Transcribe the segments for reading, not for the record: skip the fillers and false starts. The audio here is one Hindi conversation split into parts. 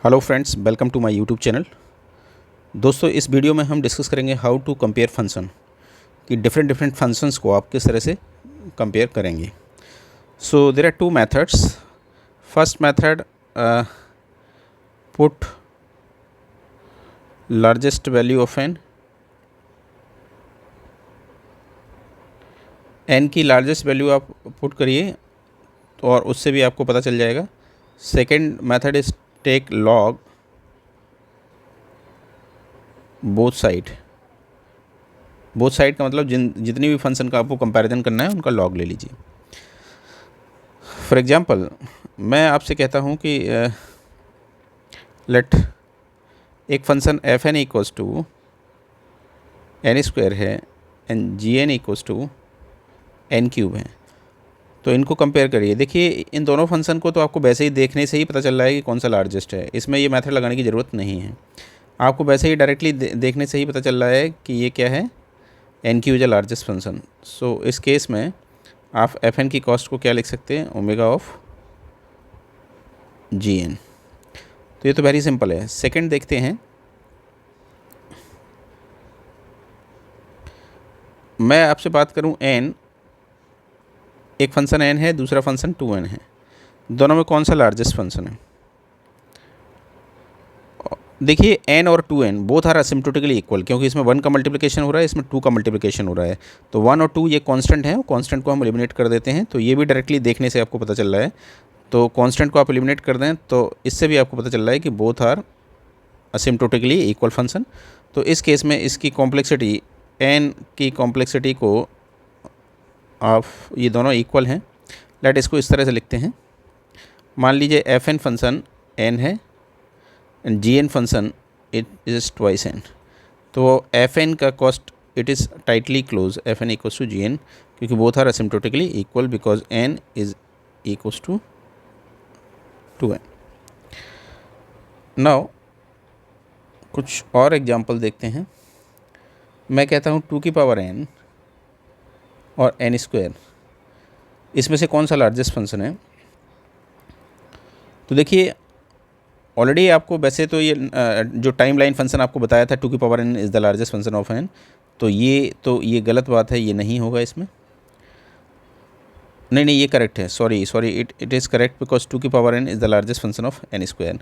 Hello friends, welcome to my YouTube channel. दोस्तों, इस वीडियो में हम डिस्कस करेंगे हाउ टू कंपेयर फंक्शन कि डिफरेंट फंक्शंस को आप किस तरह से कंपेयर करेंगे। So there are two methods. First method, put largest value of n की लार्जेस्ट वैल्यू आप पुट करिए तो और उससे भी आपको पता चल जाएगा। Second method is take log both side का मतलब जितनी भी फंक्शन का आपको कंपैरिजन करना है उनका लॉग ले लीजिए। फॉर एग्जांपल, मैं आपसे कहता हूँ कि लेट एक function F N equals to N square है and G N equals to N cube है। तो इनको कंपेयर करिए। देखिए, इन दोनों फंक्शन को तो आपको वैसे ही देखने से ही पता चल रहा है कि कौन सा लार्जेस्ट है। इसमें ये मेथड लगाने की ज़रूरत नहीं है। आपको वैसे ही डायरेक्टली देखने से ही पता चल रहा है कि ये क्या है, N Q is a largest function. So इस केस में आप एफ एन की कॉस्ट को क्या लिख सकते हैं, ओमेगा ऑफ जी एन। तो ये तो वेरी सिंपल है। सेकंड देखते हैं, मैं आपसे बात करूं एन, एक फंक्शन एन है, दूसरा फंक्शन 2n है। दोनों में कौन सा लार्जेस्ट फंक्शन है? देखिए, n और 2n both are asymptotically equal, क्योंकि इसमें 1 का मल्टीप्लिकेशन हो रहा है, इसमें 2 का मल्टीप्लिकेशन हो रहा है। तो 1 और 2 ये कांस्टेंट है, कांस्टेंट को हम एलिमिनेट कर देते हैं। तो ये भी डायरेक्टली देखने से आपको पता चल रहा है। तो कांस्टेंट को आप एलिमिनेट कर दें तो इससे भी आपको पता चल रहा है कि both are asymptotically equal function. तो इस केस में इसकी कॉम्प्लेक्सिटी, n की कॉम्प्लेक्सिटी को आप, ये दोनों इक्वल हैं। लेट इसको इस तरह से लिखते हैं। मान लीजिए एफ एन फंक्शन n है and ji N function it is twice N. तो एफ एन का cost it is tightly close, F N equals to G N, क्योंकि both are asymptotically equal because N is equals to 2n। Now कुछ और एग्जांपल देखते हैं। मैं कहता हूँ 2 की पावर n और n स्क्वायर, इसमें से कौन सा लार्जेस्ट फंक्शन है? तो देखिए, ऑलरेडी आपको वैसे तो ये जो टाइम लाइन फंक्शन आपको बताया था 2 की power n is the largest function of n, तो ये गलत बात है, ये नहीं होगा इसमें। नहीं, ये करेक्ट है। Sorry, it is correct because 2 की power n is the largest function of n square.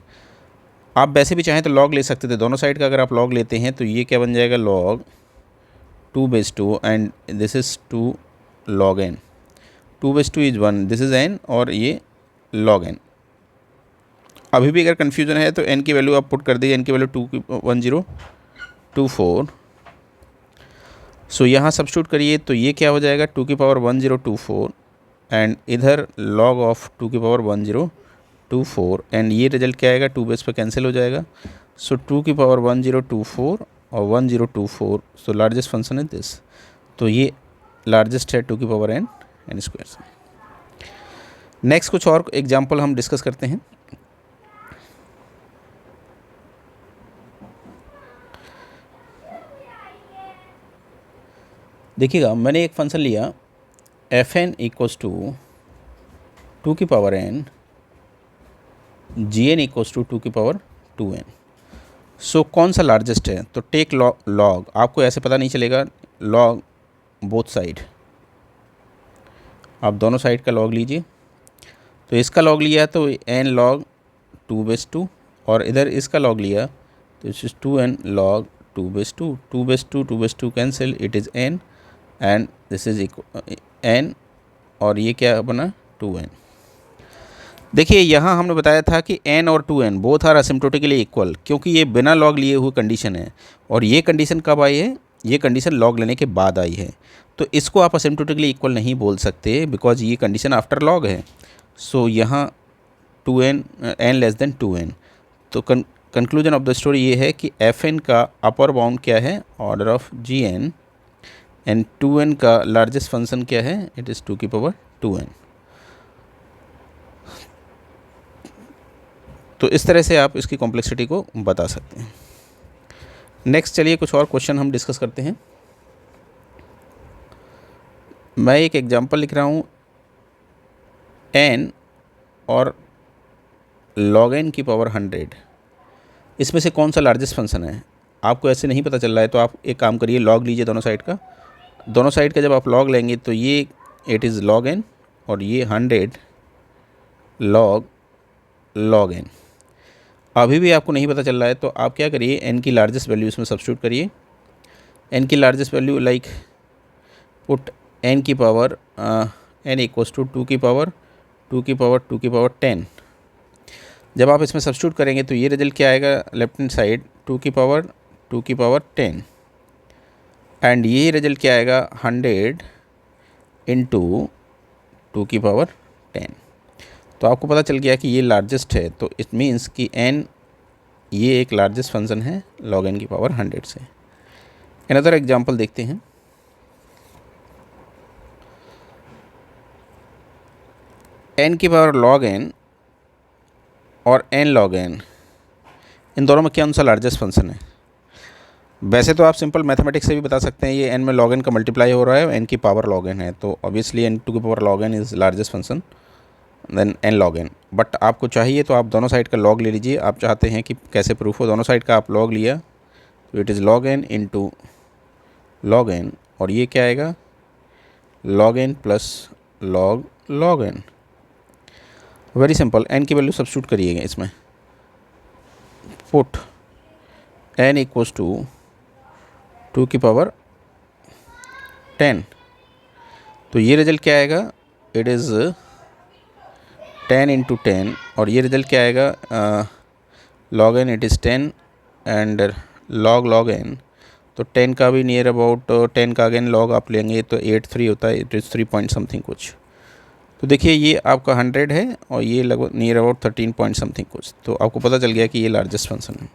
आप वैसे भी चाहें तो लॉग ले सकते थे। दोनों साइड का अगर आप लॉग लेते हैं तो ये क्या बन जाएगा, log 2/2 and this is 2 log n। 2/2 is 1, this is n और ये log n। अभी भी अगर कन्फ्यूजन है तो n की वैल्यू आप पुट कर दीजिए। n की वैल्यू 1024। सो यहाँ सब्स्टिट्यूट करिए तो ये क्या हो जाएगा, 2 की पावर 1024 एंड इधर log ऑफ 2 की पावर 1024 एंड ये रिजल्ट क्या आएगा, 2 बेस पे कैंसिल हो जाएगा। सो 2 की पावर 1024 और 1024, सो लार्जेस्ट फंक्शन है दिस। तो ये लार्जेस्ट है 2 की पावर n स्क्वायर। नेक्स्ट कुछ और एग्जाम्पल हम डिस्कस करते हैं। देखिएगा, मैंने एक फंक्शन लिया एफ एन इक्वल्स टू 2 की power n, G N equals to 2 की पावर 2n। सो कौन सा लार्जेस्ट है? तो टेक लॉग, आपको ऐसे पता नहीं चलेगा, लॉग बोथ साइड, आप दोनों साइड का लॉग लीजिए। तो इसका लॉग लिया तो n log 2/2 और इधर इसका लॉग लिया तो इस 2n log 2/2। 2/2 cancel, it is n and this is n और ये क्या बना, 2n। देखिए, यहाँ हमने बताया था कि n और 2n both are asymptotically equal, क्योंकि ये बिना लॉग लिए हुए कंडीशन है। और ये कंडीशन कब आई है? ये कंडीशन लॉग लेने के बाद आई है। तो इसको आप असिम्प्टोटिकली इक्वल नहीं बोल सकते बिकॉज ये कंडीशन आफ्टर लॉग है। सो यहाँ 2n n less than 2n। तो कंक्लूजन ऑफ द स्टोरी ये है कि एफ एन का अपर बाउंड क्या है, order of G N, and 2n का लार्जेस्ट फंक्शन क्या है, इट इज़ 2 की पावर 2n। तो इस तरह से आप इसकी कॉम्प्लेक्सिटी को बता सकते हैं। नेक्स्ट चलिए कुछ और क्वेश्चन हम डिस्कस करते हैं। मैं एक एग्जांपल लिख रहा हूँ n और log n की पावर 100 इसमें से कौन सा लार्जेस्ट फंक्शन है, आपको ऐसे नहीं पता चल रहा है तो आप एक काम करिए, लॉग लीजिए दोनों साइड का। दोनों साइड का जब आप लॉग लेंगे तो ये इट इज़ log n और ये 100 log n। अभी भी आपको नहीं पता चल रहा है तो आप क्या करिए, n की लार्जेस्ट वैल्यू इसमें सब्स्टिट्यूट करिए। n की largest value like put n की पावर n इक्वल्स टू 2 की पावर 2 की पावर 2 की पावर 10। जब आप इसमें सब्स्टिट्यूट करेंगे तो ये रिजल्ट क्या आएगा, लेफ्ट हैंड साइड 2 की पावर 2 की पावर 10 एंड ये रिजल्ट क्या आएगा 100 इंटू 2 की पावर 10। तो आपको पता चल गया कि ये लार्जेस्ट है, तो इट मीन्स कि n ये एक लार्जेस्ट फंक्शन है log n की पावर 100 से। अनदर एग्जांपल देखते हैं। n की पावर log n और n log n, इन दोनों में कौन सा लार्जेस्ट फंक्शन है। वैसे तो आप सिंपल मैथमेटिक्स से भी बता सकते हैं, ये n में log n का मल्टीप्लाई हो रहा है, n की पावर log n है, तो ऑब्वियसली n टू की power log n is largest function then n log n। But आपको चाहिए तो आप दोनों साइड का log ले लीजिए। आप चाहते हैं कि कैसे प्रूफ हो, दोनों साइड का आप log लिया तो it is log n into log n और ये क्या आएगा log n plus log n। Very simple, n की वैल्यू सब्स्टिट्यूट करिएगा इसमें, पुट n इक्वल्स टू 2 की पावर 10। तो ये रिजल्ट क्या आएगा, इट इज़ 10 इंटू 10 और ये रिजल्ट क्या आएगा log n it is 10 and log n, तो 10 का भी नियर अबाउट 10 का अगेन log आप लेंगे तो 8 होता है, इट इज़ 3 पॉइंट समथिंग कुछ। तो देखिए ये आपका 100 है और ये लगभग नियर अबाउट 13 पॉइंट समथिंग कुछ, तो आपको पता चल गया कि ये लार्जेस्ट फंक्शन है।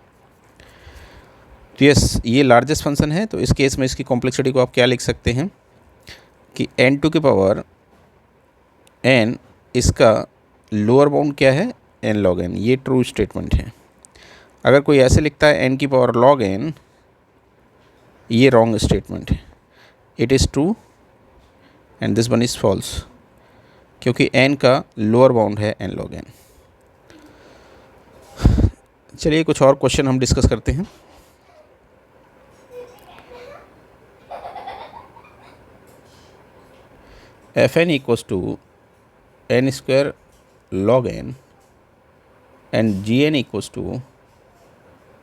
तो यस, ये लार्जेस्ट फंक्शन है। तो इस केस में इसकी कॉम्प्लेक्सिटी को आप क्या लिख सकते हैं कि n टू की पावर n, इसका लोअर बाउंड क्या है n log n, ये ट्रू स्टेटमेंट है। अगर कोई ऐसे लिखता है n की पावर log n, ये रॉन्ग स्टेटमेंट है, it is true and this one is false, क्योंकि n का लोअर बाउंड है n log n। चलिए कुछ और क्वेश्चन हम डिस्कस करते हैं। fn equals to n square log n and gn equals to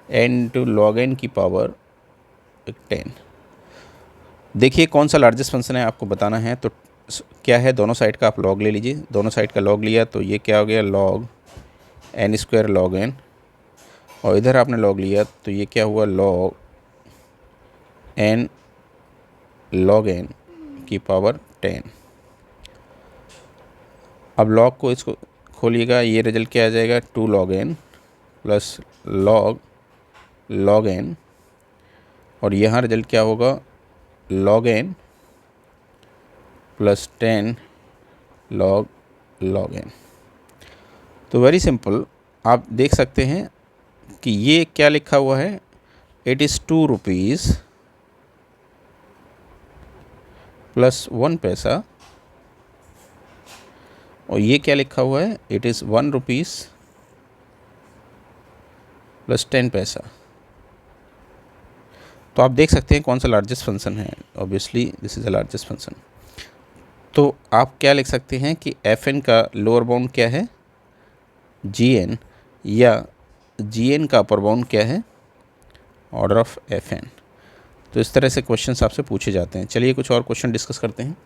n to log n की पावर 10। देखिए कौन सा लार्जेस्ट फंक्शन है आपको बताना है, तो क्या है, दोनों साइड का आप log ले लीजिए। दोनों साइड का log लिया तो ये क्या हो गया log n square log n और इधर आपने log लिया तो ये क्या हुआ log n log n की पावर 10। अब log को इसको खोलिएगा, ये रिजल्ट क्या आ जाएगा 2 log n plus log n और यहाँ रिजल्ट क्या होगा log n plus 10 log n। तो वेरी सिंपल, आप देख सकते हैं कि ये क्या लिखा हुआ है, इट इज़ 2 रुपीज़ प्लस 1 पैसा और ये क्या लिखा हुआ है, इट इज़ 1 रुपीज़ प्लस 10 पैसा। तो आप देख सकते हैं कौन सा लार्जेस्ट फंक्शन है, obviously this is the largest function. तो आप क्या लिख सकते हैं कि fn का लोअर बाउंड क्या है gn, या gn का अपर बाउंड क्या है ऑर्डर ऑफ fn। तो इस तरह से क्वेश्चंस आपसे पूछे जाते हैं। चलिए कुछ और क्वेश्चन डिस्कस करते हैं।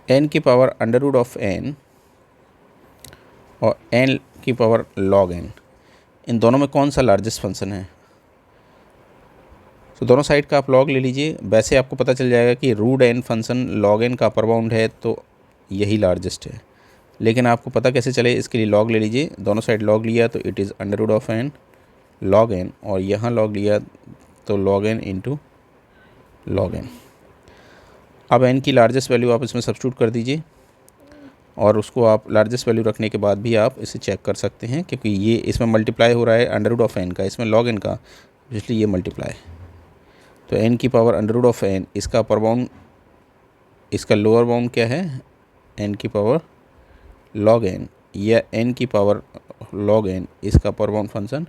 n की power under root of n और n की पावर log n, इन दोनों में कौन सा लार्जेस्ट फंक्शन है। तो दोनों साइड का आप log ले लीजिए। वैसे आपको पता चल जाएगा कि root n function log n का अपर बाउंड है तो यही लार्जेस्ट है, लेकिन आपको पता कैसे चले, इसके लिए log ले लीजिए। दोनों साइड log लिया तो it is under root of n log n और यहाँ log लिया तो log n into log n। अब n की लार्जेस्ट वैल्यू आप इसमें सब्स्टिट्यूट कर दीजिए और उसको आप लार्जेस्ट वैल्यू रखने के बाद भी आप इसे चेक कर सकते हैं, क्योंकि ये इसमें मल्टीप्लाई हो रहा है अंडर रूट ऑफ n का, इसमें log n का, इसलिए ये मल्टीप्लाई। तो n की power under root of n, इसका अपर बाउंड, इसका लोअर बाउंड क्या है, n की पावर log n, या n की पावर log n, इसका upper bound function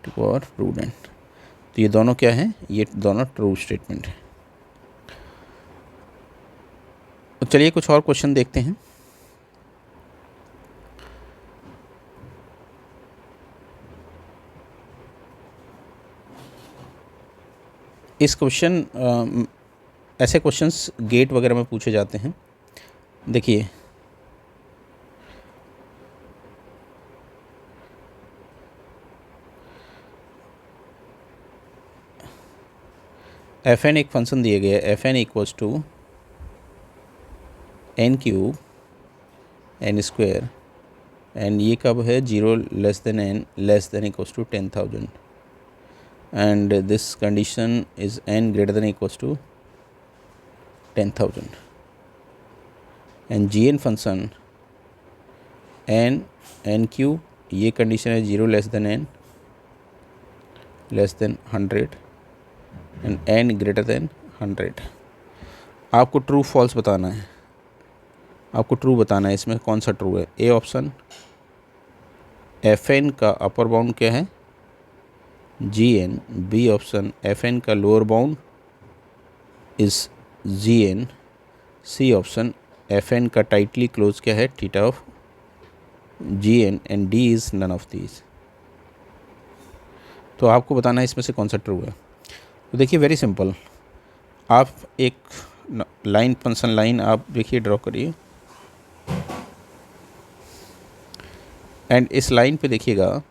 to power root n। तो ये दोनों क्या है, ये दोनों ट्रू स्टेटमेंट है। तो चलिए कुछ और क्वेश्चन देखते हैं। इस क्वेश्चन ऐसे क्वेश्चंस गेट वगैरह में पूछे जाते हैं। देखिए एफ एन एक फंक्शन दिया गया है, f N equals to N cube n square, and ये कब है, 0 less than n less than equals to 10,000, and this condition is n greater than equals to 10,000, and gn function n cube, ये कंडीशन है 0 less then n less than 100 and n greater than 100। आपको ट्रू फॉल्स बताना है, आपको ट्रू बताना है, इसमें कौन सा ट्रू है। ए ऑप्शन, एफ एन का अपर बाउंड क्या है, G N. B option, F N का lower bound is G N. C option, F N का टाइटली क्लोज क्या है, theta of G N, and D is none of these. तो आपको बताना है इसमें से कौन सा ट्रू है। तो देखिए वेरी सिंपल, आप एक लाइन, फंक्शन लाइन आप देखिए ड्रॉ करिए, एंड इस लाइन पे देखिएगा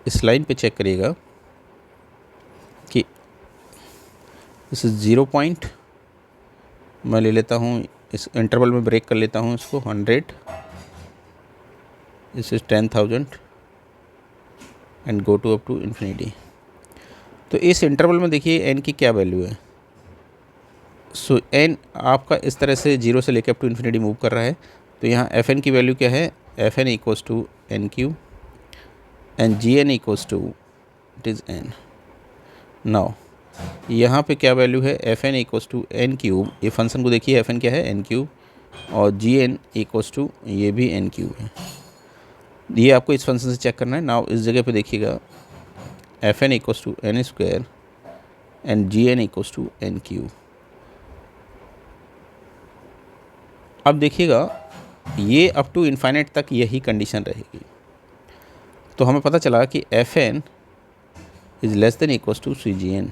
इस लाइन पे चेक करिएगा कि इस 0 पॉइंट मैं ले लेता हूँ, इस इंटरवल में ब्रेक कर लेता हूँ इसको 100, this is 10,000 and go to up to infinity. तो इस इंटरवल में देखिए n की क्या वैल्यू है। सो n आपका इस तरह से 0 से लेकर अप टू इन्फिनिटी मूव कर रहा है। तो यहाँ एफ एन की वैल्यू क्या है, f N equals to N cube and G N equals to it is n. Now यहाँ पे क्या वैल्यू है, f N equals to N cube, ये फंक्शन को देखिए एफ एन क्या है, एन क्यूब, और जी एन इक्वल्स टू ये भी एन क्यूब है। ये आपको इस फंक्शन से चेक करना है। नाउ इस जगह पे देखिएगा f N equals to N square and G N equals to N cube. अब देखिएगा ये अप टू इन्फाइनाइट तक यही कंडीशन रहेगी। तो हमें पता चला कि F n is less than equals to c g n.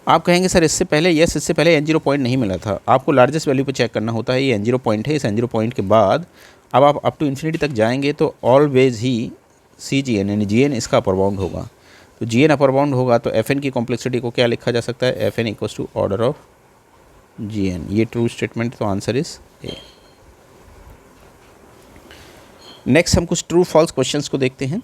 आप कहेंगे सर इससे पहले, यस इससे पहले n0 पॉइंट नहीं मिला था, आपको लार्जेस्ट वैल्यू पे चेक करना होता है। ये n0 पॉइंट है, इस n0 पॉइंट के बाद अब आप अप टू इन्फिनिटी तक जाएंगे तो ऑलवेज ही सी जी एन यानी जी एन इसका अपर बाउंड होगा। तो जी एन अपर बाउंड होगा तो एफ एन की कॉम्प्लेक्सिटी को क्या लिखा जा सकता है, f N equals to order of ji n. ये ट्रू स्टेटमेंट, तो आंसर इज ए। नेक्स्ट हम कुछ ट्रू फॉल्स क्वेश्चंस को देखते हैं।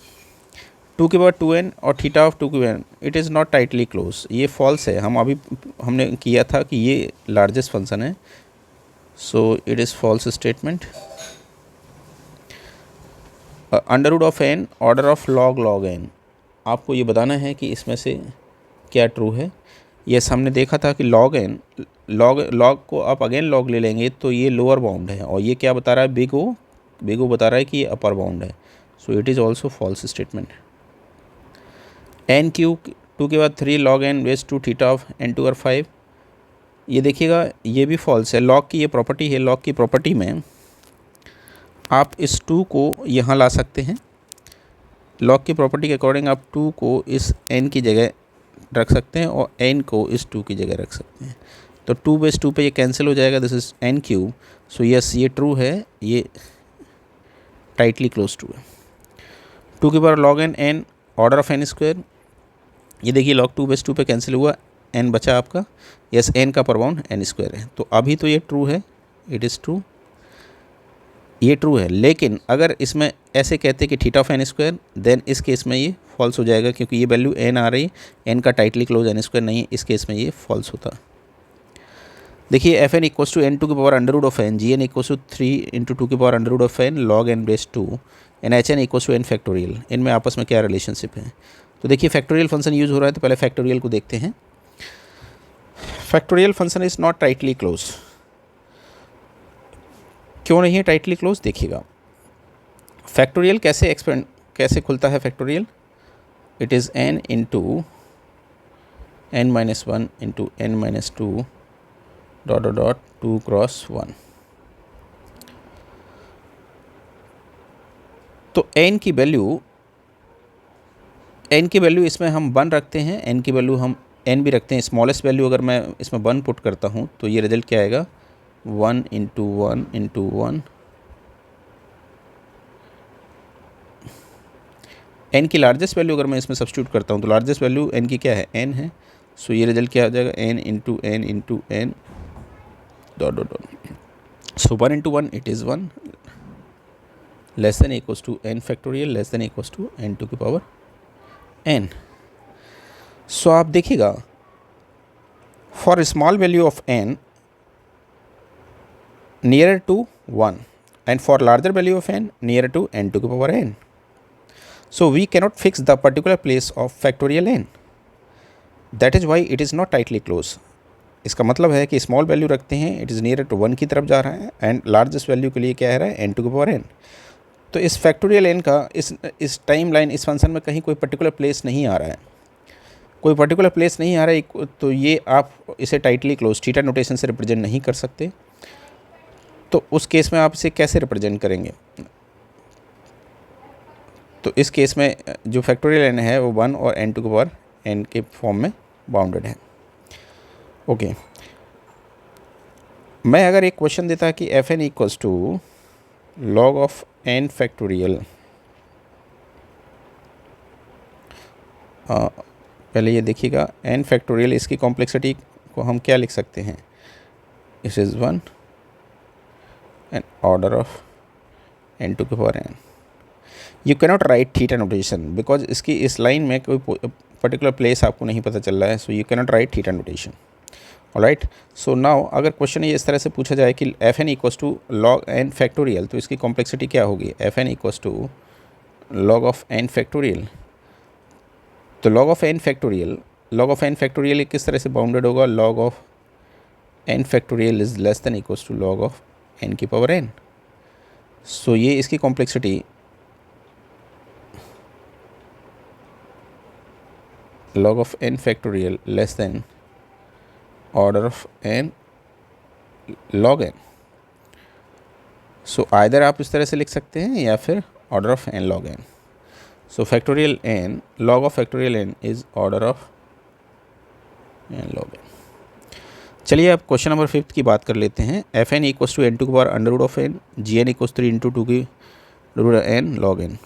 2 के बाद 2n और थीटा ऑफ 2 के it is not tightly close, ये फॉल्स है। हमने किया था कि ये लार्जेस्ट फंक्शन है, so it is false statement. Under root of n order of log n, आपको ये बताना है कि इसमें से क्या ट्रू है। यस हमने देखा था कि log n, log को आप अगेन log ले लेंगे तो ये लोअर बाउंड है, और ये क्या बता रहा है, बिग ओ बता रहा है कि ये अपर बाउंड है। So it is also false statement. N cube 2 के बाद 3 log n raise to theta of n to 5, ये देखिएगा ये भी फॉल्स है। लॉग की ये प्रॉपर्टी है, लॉग की प्रॉपर्टी में आप इस 2 को यहाँ ला सकते हैं। लॉग की प्रॉपर्टी के अकॉर्डिंग आप 2 को इस n की जगह रख सकते हैं और n को इस 2 की जगह रख सकते हैं। तो 2/2 पे ये कैंसिल हो जाएगा, this is n cube. So yes ये ट्रू है, ये टाइटली क्लोज टू है। 2 के बाद log n order of n square, ये देखिए log 2/2 पे कैंसिल हुआ, n बचा आपका। यस n का अपर बाउंड n स्क्वायर है, तो अभी तो ये ट्रू है, इट इज़ ट्रू, ये ट्रू है। लेकिन अगर इसमें ऐसे कहते कि theta of n square, then इस केस में ये फॉल्स हो जाएगा, क्योंकि ये वैल्यू n आ रही, n का टाइटली क्लोज n स्क्वायर नहीं है, इस केस में ये फॉल्स होता। देखिए F N equals to n to की power under root of n, G N equals to 3 into two की power under root of n log n base 2 and H N equals to n factorial. इनमें आपस में क्या रिलेशनशिप है? तो देखिए फैक्टोरियल फंक्शन यूज़ हो रहा है, तो पहले फैक्टोरियल को देखते हैं। Factorial function is not tightly close. क्यों नहीं है टाइटली क्लोज? देखिएगा फैक्टोरियल कैसे खुलता है factorial? It is n into n-1 into n-2 dot dot dot 2 cross 1। तो n की वैल्यू इसमें हम 1 रखते हैं, n की वैल्यू हम n भी रखते हैं। स्मॉलेस्ट वैल्यू अगर मैं इसमें 1 पुट करता हूँ तो ये रिजल्ट क्या आएगा? 1 इंटू 1 इंटू 1। n की लार्जेस्ट वैल्यू अगर मैं इसमें सब्स्टिट्यूट करता हूँ तो लार्जेस्ट वैल्यू n की क्या है? n है। सो ये रिजल्ट क्या हो जाएगा? n into n dot dot dot. So 1 into 1 it is 1 less than equals to n factorial less than equals to n to की पावर n। सो आप देखिएगा for small value of n near to 1 and for larger value of n near to n to की power n। So we cannot fix the particular place of factorial n. That is why it is not tightly close. इसका मतलब है कि स्मॉल वैल्यू रखते हैं, इट इज़ नियर टू 1 की तरफ जा रहा है, एंड लार्जेस्ट वैल्यू के लिए क्या है रहा है? n टू की पावर n। तो इस फैक्टोरियल n का इस टाइम लाइन इस फंक्शन में कहीं कोई पर्टिकुलर प्लेस नहीं आ रहा है, कोई पर्टिकुलर प्लेस नहीं आ रहा है, तो ये आप इसे टाइटली क्लोज थीटा नोटेशन से रिप्रेजेंट नहीं कर सकते। तो उस केस में आप इसे कैसे रिप्रेजेंट करेंगे? तो इस केस में जो फैक्टोरियल n है वो 1 और n टू की पावर n के फॉर्म में बाउंडेड है। ओके, मैं अगर एक क्वेश्चन देता कि F N equals to log of n factorial, पहले ये देखिएगा n फैक्टोरियल, इसकी कॉम्प्लेक्सिटी को हम क्या लिख सकते हैं? This is 1 and order of n to की power n। You cannot write theta notation because इसकी इस लाइन में कोई पर्टिकुलर प्लेस आपको नहीं पता चल रहा है, so you cannot write theta notation. Alright, so now अगर क्वेश्चन ये इस तरह से पूछा जाए कि F N equals to log n factorial, तो इसकी कॉम्प्लेक्सिटी क्या होगी? F N equals to log of n factorial. तो लॉग ऑफ n फैक्टोरियल किस तरह से बाउंडेड होगा? Log of n factorial is less than equals to log of n की पावर n। सो ये इसकी complexity log of n factorial less than order of n log n। So either आप इस तरह से लिख सकते हैं या फिर order of n log n। So factorial n log of factorial n is order of n log n। चलिए अब क्वेश्चन नंबर 5 की बात कर लेते हैं। F N equals to n to की power under root of n, G N equals 3 into 2 की रूट n log n।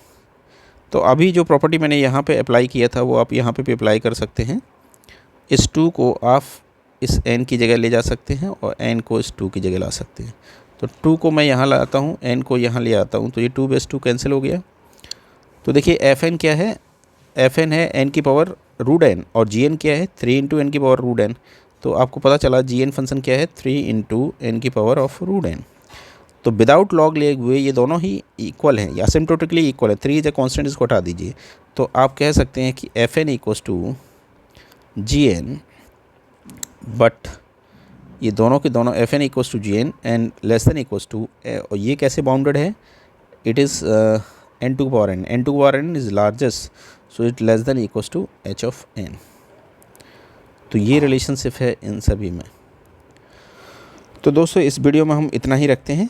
तो अभी जो प्रॉपर्टी मैंने यहाँ पे अप्लाई किया था वो आप यहाँ पे भी अप्लाई कर सकते हैं। इस 2 को आप इस n की जगह ले जा सकते हैं और n को इस 2 की जगह ला सकते हैं। तो 2 को मैं यहाँ लाता हूँ, n को यहाँ ले आता हूँ, तो ये 2/2 कैंसिल हो गया। तो देखिए एफ एन क्या है? एफ एन है n की पावर रूट n और जी एन क्या है? 3 इंटू n की पावर रूट n। तो आपको पता चला जी एन फंक्शन क्या है? 3 इंटू n की पावर ऑफ रूट n। तो विदाउट लॉग लिए हुए ये दोनों ही इक्वल हैं या असिम्प्टोटिकली इक्वल है। 3 इज अ कॉन्स्टेंट, इसको हटा दीजिए। तो आप कह सकते हैं कि F N equals to G N, but ये दोनों के दोनों F N equals to G N and less than equals to, और ये कैसे बाउंडेड है? It is n to power n, n to power n is largest, so it less than equals to h of n। तो ये रिलेशनशिप है इन सभी में। तो दोस्तों इस वीडियो में हम इतना ही रखते हैं।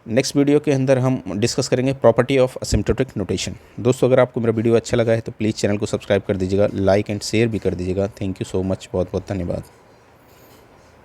नेक्स्ट वीडियो के अंदर हम डिस्कस करेंगे प्रॉपर्टी ऑफ असिम्प्टोटिक नोटेशन। दोस्तों अगर आपको मेरा वीडियो अच्छा लगा है तो प्लीज़ चैनल को सब्सक्राइब कर दीजिएगा, लाइक एंड शेयर भी कर दीजिएगा। थैंक यू सो मच, बहुत बहुत धन्यवाद।